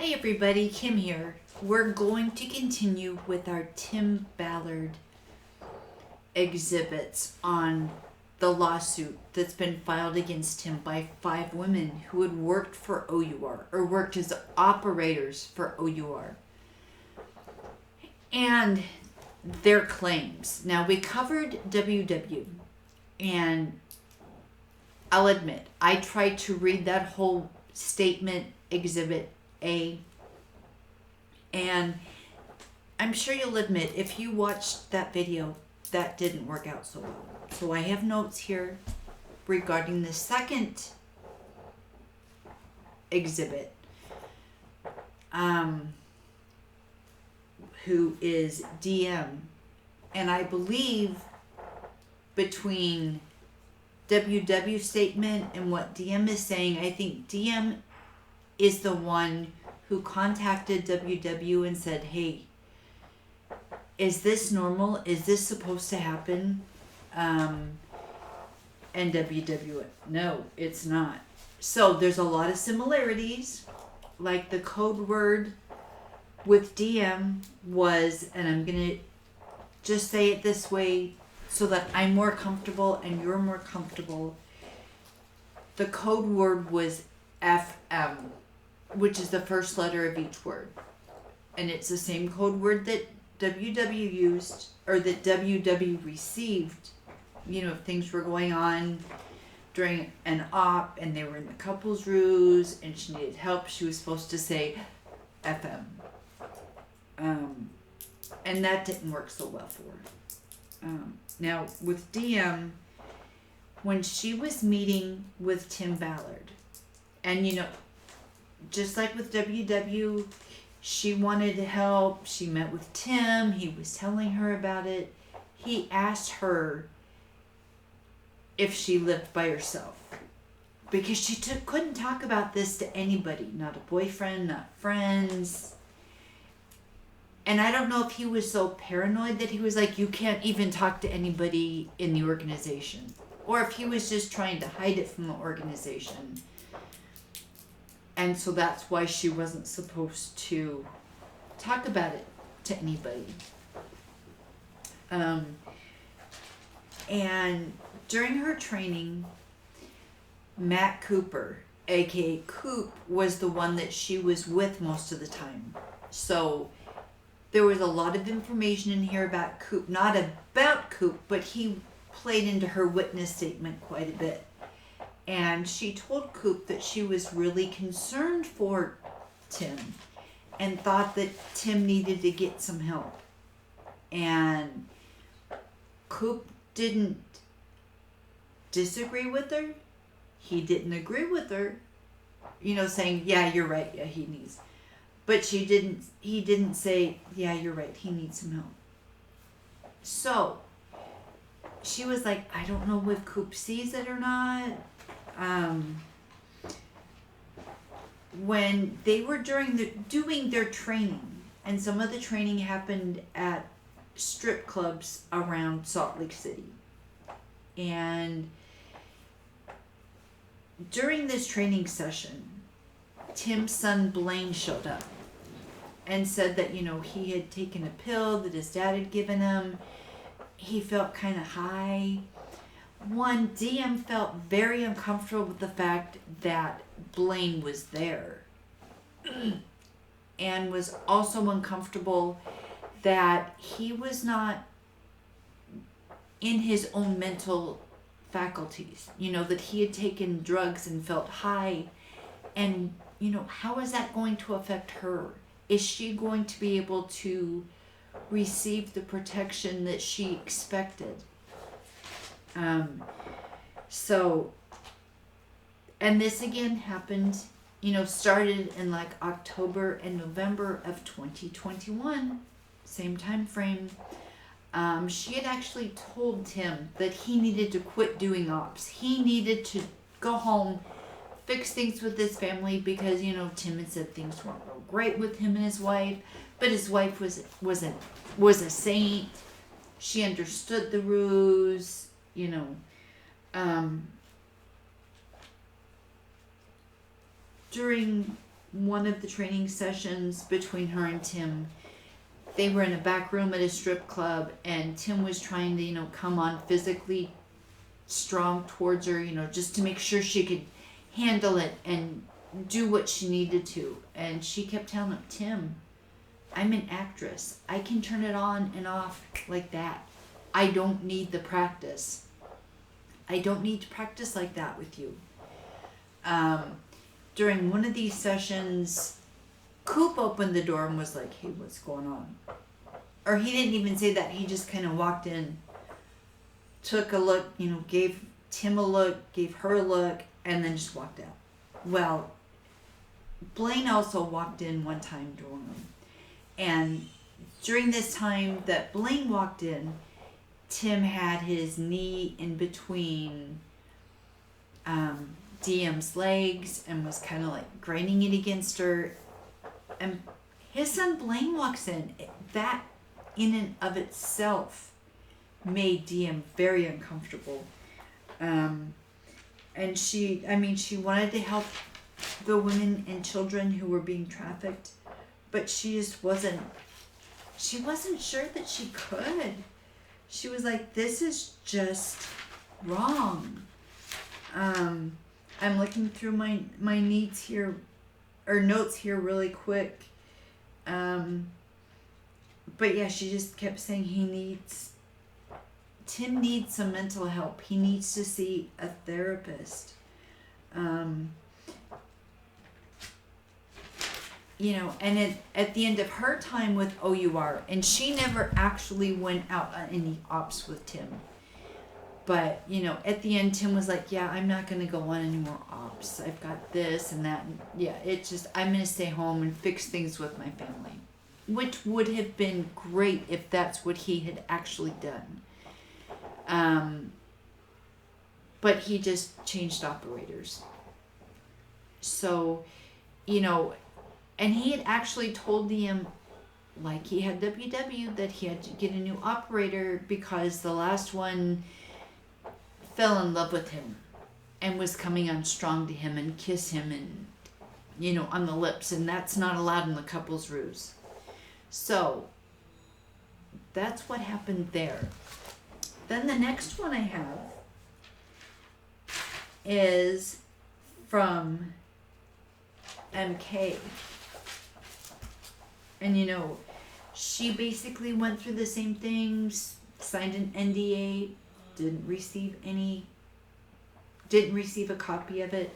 Hi everybody, Kim here. We're going to continue with our Tim Ballard exhibits on the lawsuit that's been filed against him by 5 women who had worked for OUR or worked as operators for OUR and their claims. Now, we covered WW, and I'll admit I tried to read that whole statement, Exhibit A, and I'm sure you'll admit if you watched that video that didn't work out so well. So I have notes here regarding the second exhibit, who is DM, and I believe between WW's statement and what DM is saying, I think DM is the one who contacted WW and said, hey, is this normal? Is this supposed to happen? And WW went, no, it's not. So there's a lot of similarities. Like the code word with DM was, and I'm going to just say it this way so that I'm more comfortable and you're more comfortable. The code word was FM, which is the first letter of each word. And it's the same code word that WW used, or that WW received, you know, if things were going on during an op and they were in the couples ruse and she needed help, she was supposed to say FM. And that didn't work so well for her. Now, with DM, when she was meeting with Tim Ballard, and you know, just like with WW, she wanted to help. She met with Tim. He was telling her about it. He asked her if she lived by herself, because she couldn't talk about this to anybody, not a boyfriend, not friends. And I don't know if he was so paranoid that he was like, you can't even talk to anybody in the organization, or if he was just trying to hide it from the organization. And so that's why she wasn't supposed to talk about it to anybody. And during her training, Matt Cooper, aka Coop, was the one that she was with most of the time. So there was a lot of information in here about Coop, not about Coop, but he played into her witness statement quite a bit. And she told Coop that she was really concerned for Tim and thought that Tim needed to get some help. And Coop didn't disagree with her. He didn't agree with her, you know, saying, yeah, you're right. Yeah, he needs. But he didn't say, yeah, you're right. He needs some help. So she was like, I don't know if Coop sees it or not. When they were doing their training, and some of the training happened at strip clubs around Salt Lake City, and during this training session, Tim's son Blaine showed up and said that, you know, he had taken a pill that his dad had given him. He felt kind of high. DM felt very uncomfortable with the fact that Blaine was there, and was also uncomfortable that he was not in his own mental faculties, you know, that he had taken drugs and felt high. And, you know, how is that going to affect her? Is she going to be able to receive the protection that she expected? So, and this again happened, you know, started in like October and November of 2021, same time frame. She had actually told Tim that he needed to quit doing ops. He needed to go home, fix things with his family, because, you know, Tim had said things weren't real great with him and his wife, but his wife was a saint. She understood the ruse, you know. During one of the training sessions between her and Tim, they were in a back room at a strip club, and Tim was trying to, come on physically strong towards her, just to make sure she could handle it and do what she needed to. And she kept telling him, Tim, I'm an actress. I can turn it on and off like that. I don't need the practice. I don't need to practice like that with you. During one of these sessions, Coop opened the door and was like, hey, what's going on? Or he didn't even say that. He just kind of walked in, took a look, gave Tim a look, gave her a look, and then just walked out. Well, Blaine also walked in one time during them. And during this time that Blaine walked in, Tim had his knee in between DM's legs and was kind of like grinding it against her. And his son Blaine walks in. That in and of itself made DM very uncomfortable. And she wanted to help the women and children who were being trafficked, but she just wasn't sure that she could. She was like, this is just wrong. I'm looking through my notes here really quick. But yeah, she just kept saying Tim needs some mental help. He needs to see a therapist. And at the end of her time with OUR, and she never actually went out on any ops with Tim. But, at the end, Tim was like, yeah, I'm not going to go on any more ops. I've got this and that. And yeah, I'm going to stay home and fix things with my family. Which would have been great if that's what he had actually done. But he just changed operators. So, and he had actually told DM, like he had WW, that he had to get a new operator because the last one fell in love with him and was coming on strong to him and kiss him and, on the lips. And that's not allowed in the couples ruse. So that's what happened there. Then the next one I have is from MK. And she basically went through the same things, signed an NDA, didn't receive a copy of it,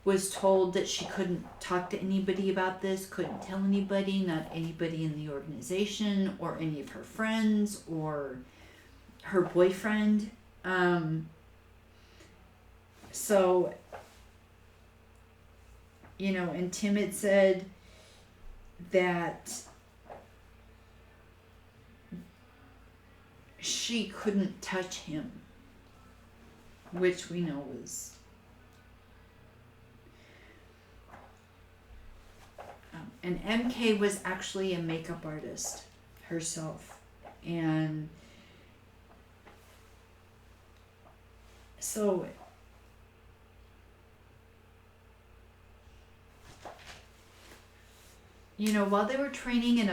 was told that she couldn't talk to anybody about this, couldn't tell anybody, not anybody in the organization or any of her friends or her boyfriend. So, and Tim had said that she couldn't touch him, which we know was and MK was actually a makeup artist herself, and so while they were training, and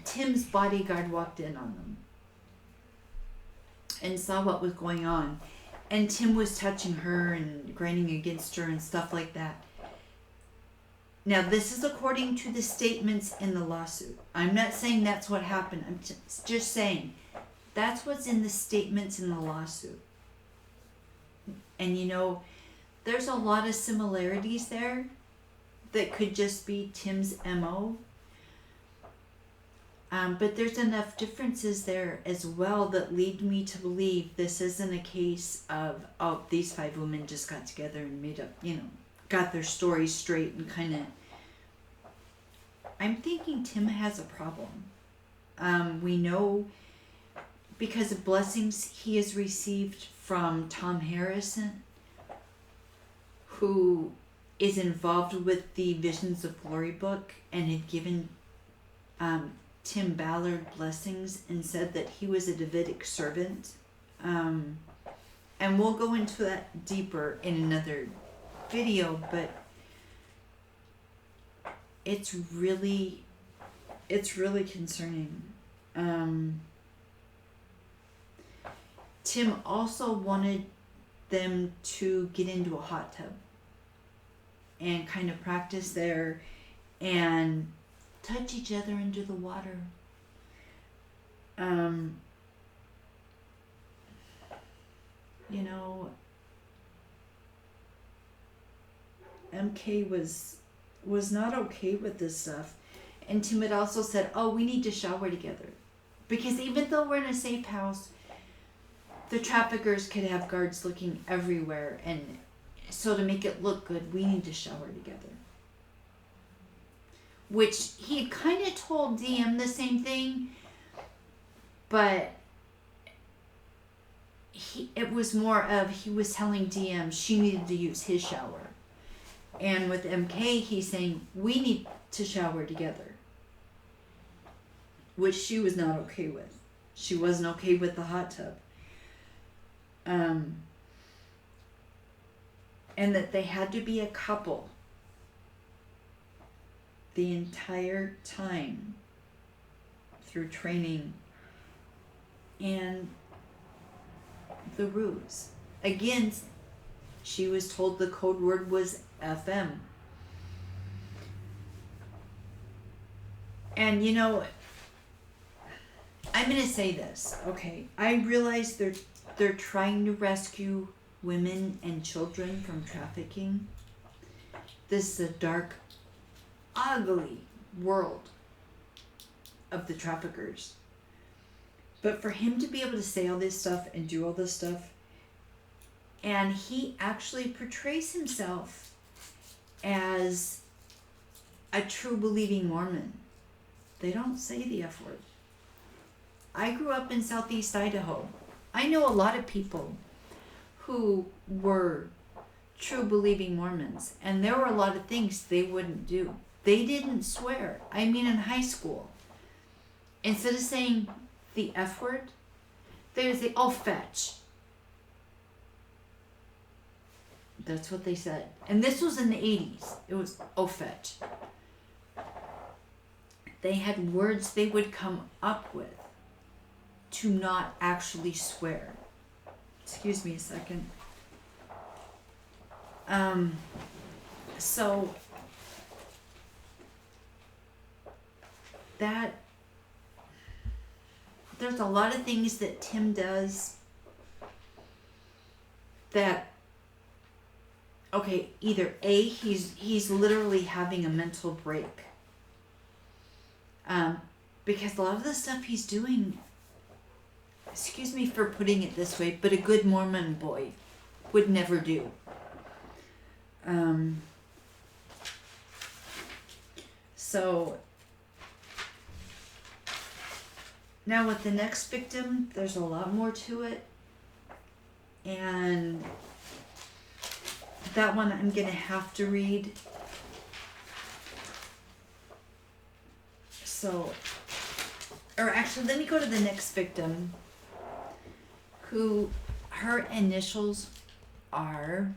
Tim's bodyguard walked in on them and saw what was going on. And Tim was touching her and grinding against her and stuff like that. Now, this is according to the statements in the lawsuit. I'm not saying that's what happened. I'm just saying that's what's in the statements in the lawsuit. And there's a lot of similarities there that could just be Tim's MO. But there's enough differences there as well that lead me to believe this isn't a case of, these 5 women just got together and made up, got their stories straight and kind of... I'm thinking Tim has a problem. We know because of blessings he has received from Tom Harrison, who is involved with the Visions of Glory book and had given Tim Ballard blessings and said that he was a Davidic servant. And we'll go into that deeper in another video, but it's really concerning. Tim also wanted them to get into a hot tub and kind of practice there and touch each other under the water. You know, MK was not okay with this stuff. And Tim had also said, oh, we need to shower together. Because even though we're in a safe house, the traffickers could have guards looking everywhere. And so to make it look good, we need to shower together. Which he kind of told DM the same thing. But it was more of, he was telling DM she needed to use his shower. And with MK, he's saying, we need to shower together. Which she was not okay with. She wasn't okay with the hot tub. And that they had to be a couple the entire time through training and the ruse. Again, she was told the code word was FM. And you know, I'm going to say this, okay? I realize they're trying to rescue women and children from trafficking. This is a dark, ugly world of the traffickers. But for him to be able to say all this stuff and do all this stuff, and he actually portrays himself as a true believing Mormon. They don't say the F word. I grew up in Southeast Idaho. I know a lot of people who were true believing Mormons, and there were a lot of things they wouldn't do. They didn't swear. I mean, in high school, instead of saying the F word, they would say, oh, fetch. That's what they said. And this was in the 80s. It was, oh, fetch. They had words they would come up with to not actually swear. Excuse me a second. So that there's a lot of things that Tim does that, okay, either A, he's literally having a mental break. Because a lot of the stuff he's doing, excuse me for putting it this way, but a good Mormon boy would never do. So now with the next victim, there's a lot more to it. And that one I'm going to have to read. So, or actually, let me go to the next victim, who her initials are,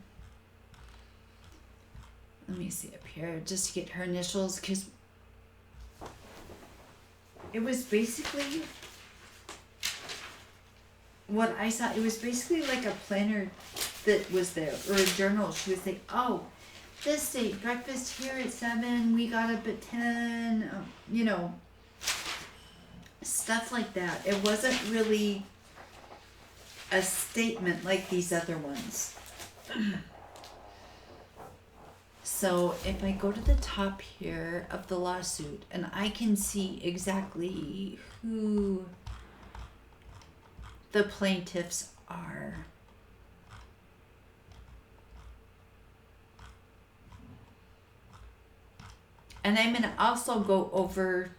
let me see up here, just to get her initials, because it was basically what I saw. It was basically like a planner that was there, or a journal. She would say, oh, this date, breakfast here at 7, we got up at 10, you know, stuff like that. It wasn't really a statement like these other ones. So if I go to the top here of the lawsuit, and I can see exactly who the plaintiffs are. And I'm going to also go over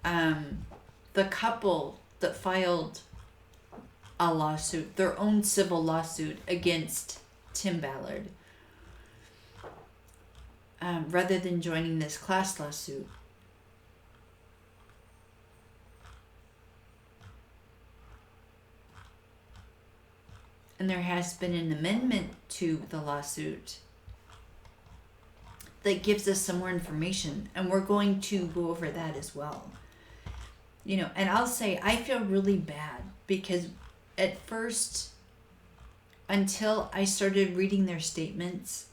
the couple that filed a lawsuit, their own civil lawsuit against Tim Ballard, rather than joining this class lawsuit. And there has been an amendment to the lawsuit that gives us some more information, and we're going to go over that as well. You know, and I'll say I feel really bad because at first, until I started reading their statements,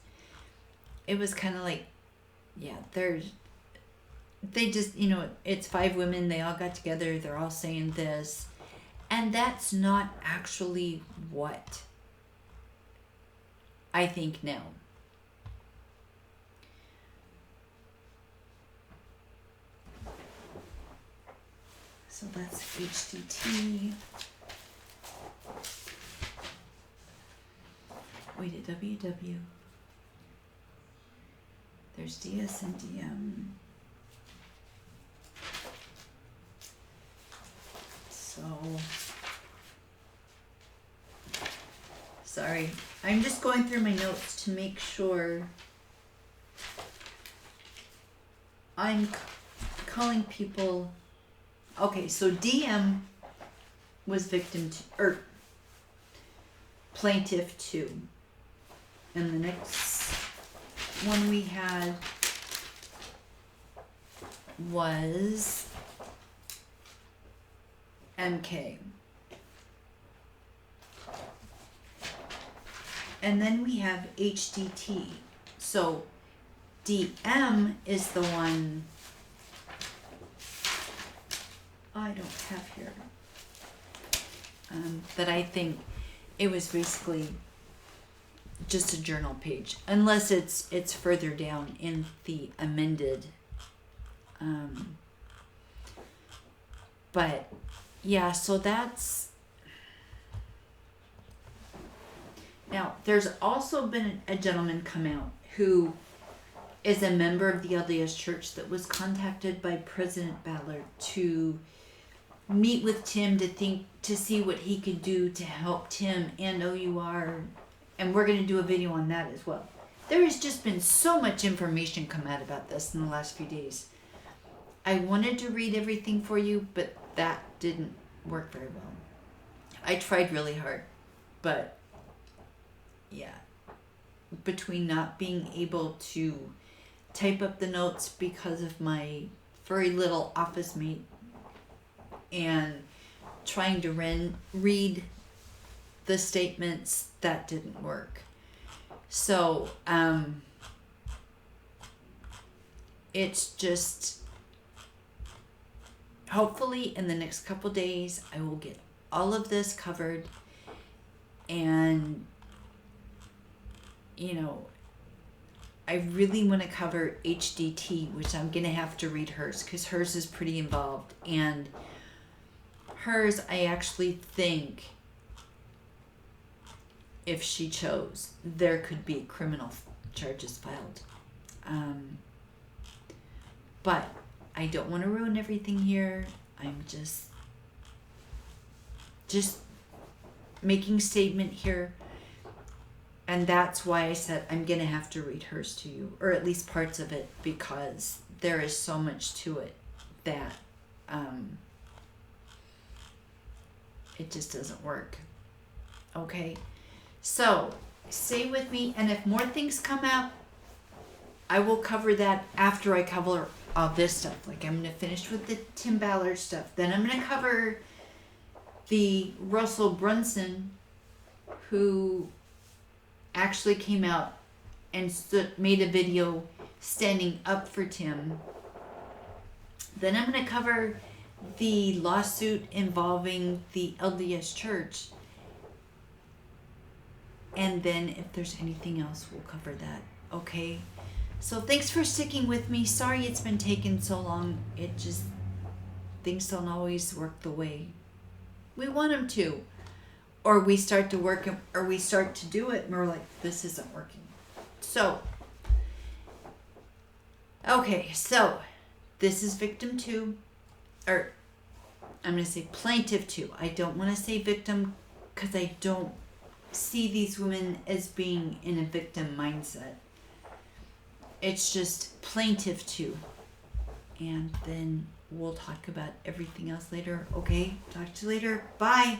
it was kind of like, yeah, they just, you know, it's 5 women, they all got together, they're all saying this, and that's not actually what I think now. So that's HDT. Wait, at WW. There's DS and DM. So, sorry. I'm just going through my notes to make sure I'm calling people. Okay, so DM was victim or plaintiff 2. And the next one we had was MK. And then we have HDT. So DM is the one I don't have here. That I think it was basically just a journal page, unless it's further down in the amended. But yeah, so that's. Now, there's also been a gentleman come out who is a member of the LDS Church that was contacted by President Ballard to meet with Tim to see what he could do to help Tim and OUR, and we're going to do a video on that as well. There has just been so much information come out about this in the last few days. I wanted to read everything for you, but that didn't work very well. I tried really hard, but yeah, between not being able to type up the notes because of my furry little office mate and trying to read the statements, that didn't work. So it's just, hopefully in the next couple days I will get all of this covered, and you know, I really want to cover HDT, which I'm gonna have to read hers because hers is pretty involved, and hers, I actually think if she chose, there could be criminal charges filed. But I don't want to ruin everything here. I'm just making statement here. And that's why I said I'm going to have to read hers to you, or at least parts of it, because there is so much to it that it just doesn't work. Okay? So, stay with me, and if more things come out, I will cover that after I cover all this stuff. Like, I'm going to finish with the Tim Ballard stuff. Then I'm going to cover the Russell Brunson, who actually came out and made a video standing up for Tim. Then I'm going to cover the lawsuit involving the LDS Church. And then if there's anything else, we'll cover that. Okay? So thanks for sticking with me. Sorry it's been taking so long. It just, things don't always work the way we want them to. Or we start to work, or we start to do it and we're like, this isn't working. So, okay, so this is victim 2, or I'm going to say plaintiff 2. I don't want to say victim because I don't see these women as being in a victim mindset. It's just plaintiff 2. And then we'll talk about everything else later. Okay, talk to you later. Bye.